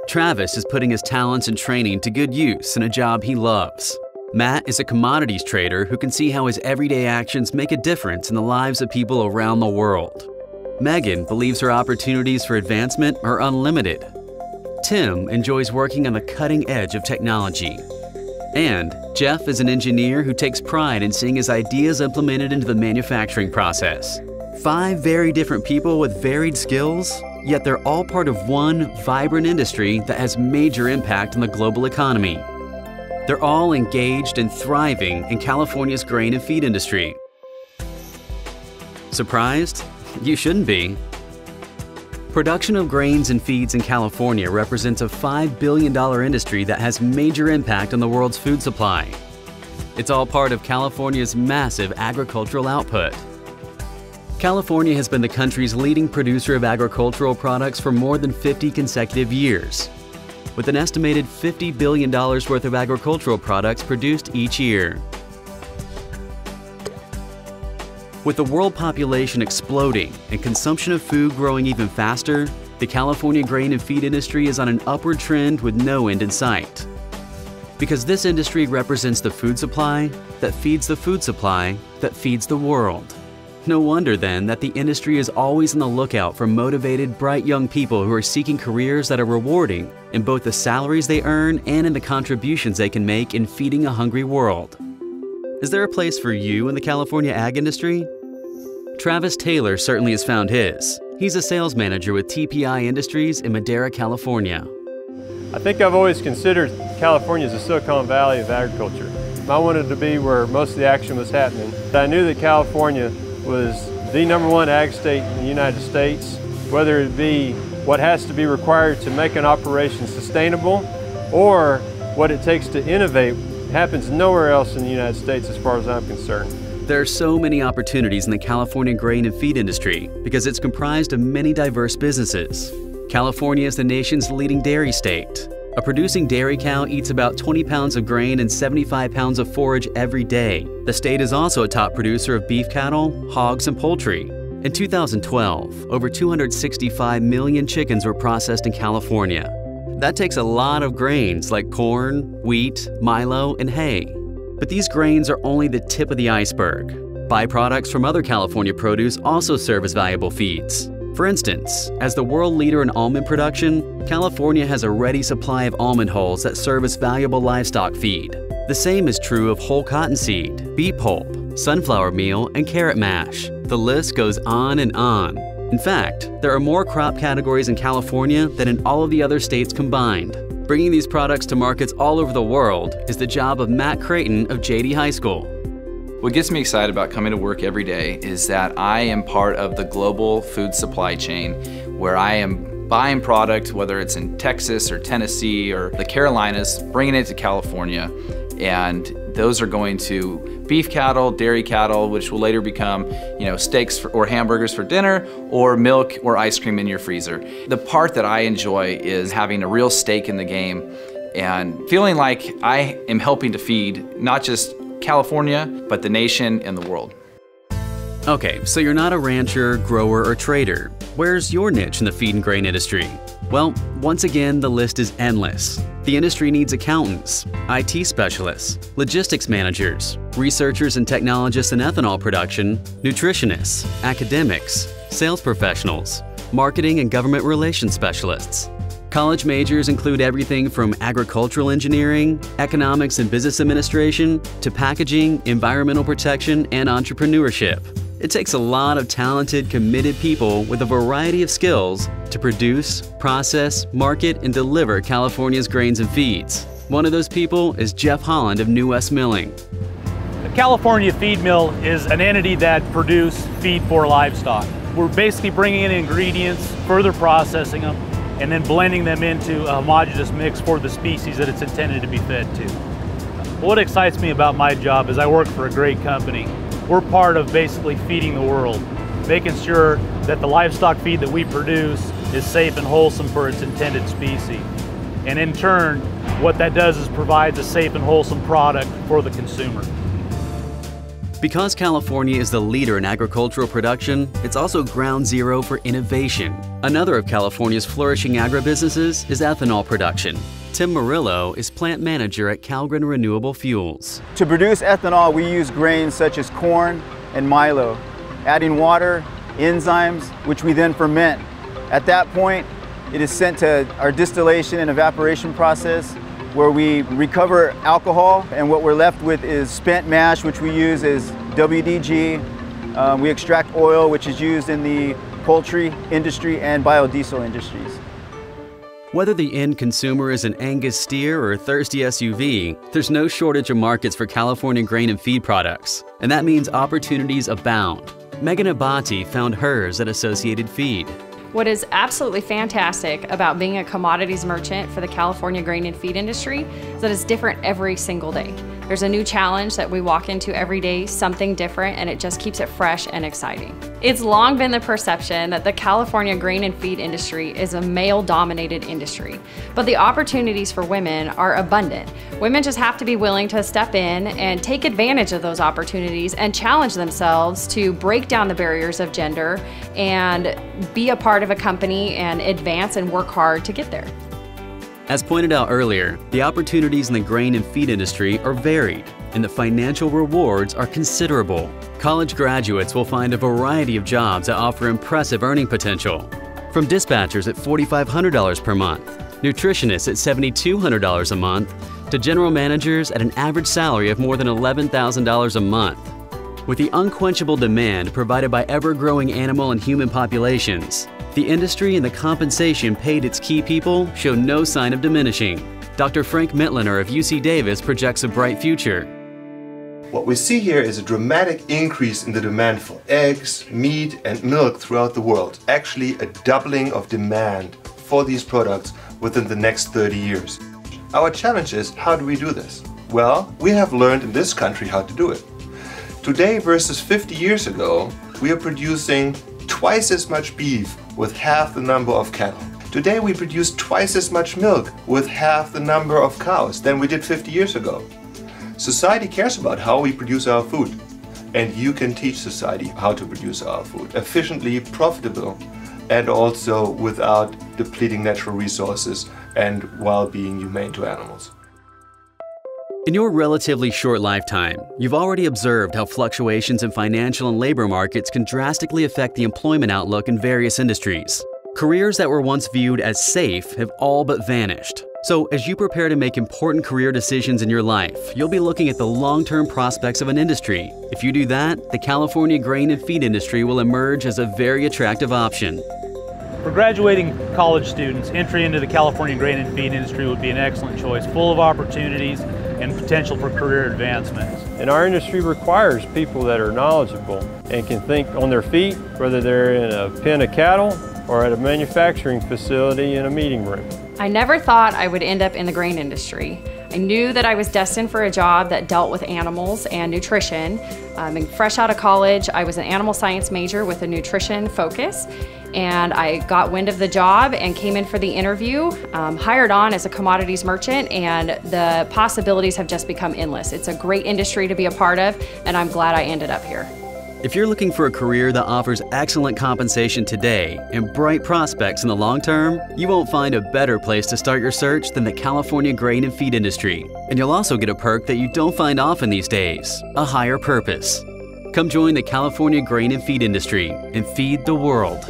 Travis is putting his talents and training to good use in a job he loves. Matt is a commodities trader who can see how his everyday actions make a difference in the lives of people around the world. Megan believes her opportunities for advancement are unlimited. Tim enjoys working on the cutting edge of technology. And Jeff is an engineer who takes pride in seeing his ideas implemented into the manufacturing process. 5 very different people with varied skills, yet they're all part of one vibrant industry that has major impact on the global economy. They're all engaged and thriving in California's grain and feed industry. Surprised? You shouldn't be. Production of grains and feeds in California represents a $5 billion industry that has major impact on the world's food supply. It's all part of California's massive agricultural output. California has been the country's leading producer of agricultural products for more than 50 consecutive years, with an estimated $50 billion worth of agricultural products produced each year. With the world population exploding and consumption of food growing even faster, the California grain and feed industry is on an upward trend with no end in sight. Because this industry represents the food supply that feeds the food supply that feeds the world. No wonder then that the industry is always on the lookout for motivated, bright young people who are seeking careers that are rewarding in both the salaries they earn and in the contributions they can make in feeding a hungry world. Is there a place for you in the California ag industry? Travis Taylor certainly has found his. He's a sales manager with TPI Industries in Madera, California. I think I've always considered California as the Silicon Valley of agriculture. I wanted to be where most of the action was happening. I knew that California was the #1 ag state in the United States, whether it be what has to be required to make an operation sustainable or what it takes to innovate happens nowhere else in the United States as far as I'm concerned. There are so many opportunities in the California grain and feed industry because it's comprised of many diverse businesses. California is the nation's leading dairy state. A producing dairy cow eats about 20 pounds of grain and 75 pounds of forage every day. The state is also a top producer of beef cattle, hogs, and poultry. In 2012, over 265 million chickens were processed in California. That takes a lot of grains like corn, wheat, milo, and hay. But these grains are only the tip of the iceberg. Byproducts from other California produce also serve as valuable feeds. For instance, as the world leader in almond production, California has a ready supply of almond hulls that serve as valuable livestock feed. The same is true of whole cottonseed, beet pulp, sunflower meal, and carrot mash. The list goes on and on. In fact, there are more crop categories in California than in all of the other states combined. Bringing these products to markets all over the world is the job of Matt Creighton of JD High School. What gets me excited about coming to work every day is that I am part of the global food supply chain where I am buying product, whether it's in Texas or Tennessee or the Carolinas, bringing it to California, and those are going to beef cattle, dairy cattle, which will later become, steaks or hamburgers for dinner, or milk or ice cream in your freezer. The part that I enjoy is having a real stake in the game and feeling like I am helping to feed not just California, but the nation and the world. Okay, so you're not a rancher, grower, or trader. Where's your niche in the feed and grain industry? Well, once again, the list is endless. The industry needs accountants, IT specialists, logistics managers, researchers and technologists in ethanol production, nutritionists, academics, sales professionals, marketing and government relations specialists. College majors include everything from agricultural engineering, economics and business administration, to packaging, environmental protection, and entrepreneurship. It takes a lot of talented, committed people with a variety of skills to produce, process, market, and deliver California's grains and feeds. One of those people is Jeff Holland of New West Milling. The California Feed Mill is an entity that produces feed for livestock. We're basically bringing in ingredients, further processing them, and then blending them into a homogeneous mix for the species that it's intended to be fed to. What excites me about my job is I work for a great company. We're part of basically feeding the world, making sure that the livestock feed that we produce is safe and wholesome for its intended species. And in turn, what that does is provides a safe and wholesome product for the consumer. Because California is the leader in agricultural production, it's also ground zero for innovation. Another of California's flourishing agribusinesses is ethanol production. Tim Murillo is plant manager at Calgren Renewable Fuels. To produce ethanol, we use grains such as corn and milo, adding water, enzymes, which we then ferment. At that point, it is sent to our distillation and evaporation process, where we recover alcohol, and what we're left with is spent mash, which we use as WDG. We extract oil, which is used in the poultry industry and biodiesel industries. Whether the end consumer is an Angus steer or a thirsty SUV, there's no shortage of markets for California grain and feed products, and that means opportunities abound. Megan Abati found hers at Associated Feed. What is absolutely fantastic about being a commodities merchant for the California grain and feed industry is that it's different every single day. There's a new challenge that we walk into every day, something different, and it just keeps it fresh and exciting. It's long been the perception that the California grain and feed industry is a male-dominated industry, but the opportunities for women are abundant. Women just have to be willing to step in and take advantage of those opportunities and challenge themselves to break down the barriers of gender and be a part of a company and advance and work hard to get there. As pointed out earlier, the opportunities in the grain and feed industry are varied, and the financial rewards are considerable. College graduates will find a variety of jobs that offer impressive earning potential. From dispatchers at $4,500 per month, nutritionists at $7,200 a month, to general managers at an average salary of more than $11,000 a month. With the unquenchable demand provided by ever-growing animal and human populations, the industry and the compensation paid its key people show no sign of diminishing. Dr. Frank Mittlener of UC Davis projects a bright future. What we see here is a dramatic increase in the demand for eggs, meat and milk throughout the world. Actually a doubling of demand for these products within the next 30 years. Our challenge is, how do we do this? Well, we have learned in this country how to do it. Today versus 50 years ago, we are producing twice as much beef with half the number of cattle. Today we produce twice as much milk with half the number of cows than we did 50 years ago. Society cares about how we produce our food, and you can teach society how to produce our food efficiently, profitable, and also without depleting natural resources and while being humane to animals. In your relatively short lifetime, you've already observed how fluctuations in financial and labor markets can drastically affect the employment outlook in various industries. Careers that were once viewed as safe have all but vanished. So as you prepare to make important career decisions in your life, you'll be looking at the long-term prospects of an industry. If you do that, the California grain and feed industry will emerge as a very attractive option. For graduating college students, entry into the California grain and feed industry would be an excellent choice, full of opportunities and potential for career advancements. And our industry requires people that are knowledgeable and can think on their feet, whether they're in a pen of cattle or at a manufacturing facility in a meeting room. I never thought I would end up in the grain industry. I knew that I was destined for a job that dealt with animals and nutrition. Fresh out of college, I was an animal science major with a nutrition focus, and I got wind of the job and came in for the interview, hired on as a commodities merchant, and the possibilities have just become endless. It's a great industry to be a part of, and I'm glad I ended up here. If you're looking for a career that offers excellent compensation today and bright prospects in the long term, you won't find a better place to start your search than the California grain and feed industry. And you'll also get a perk that you don't find often these days, a higher purpose. Come join the California grain and feed industry and feed the world.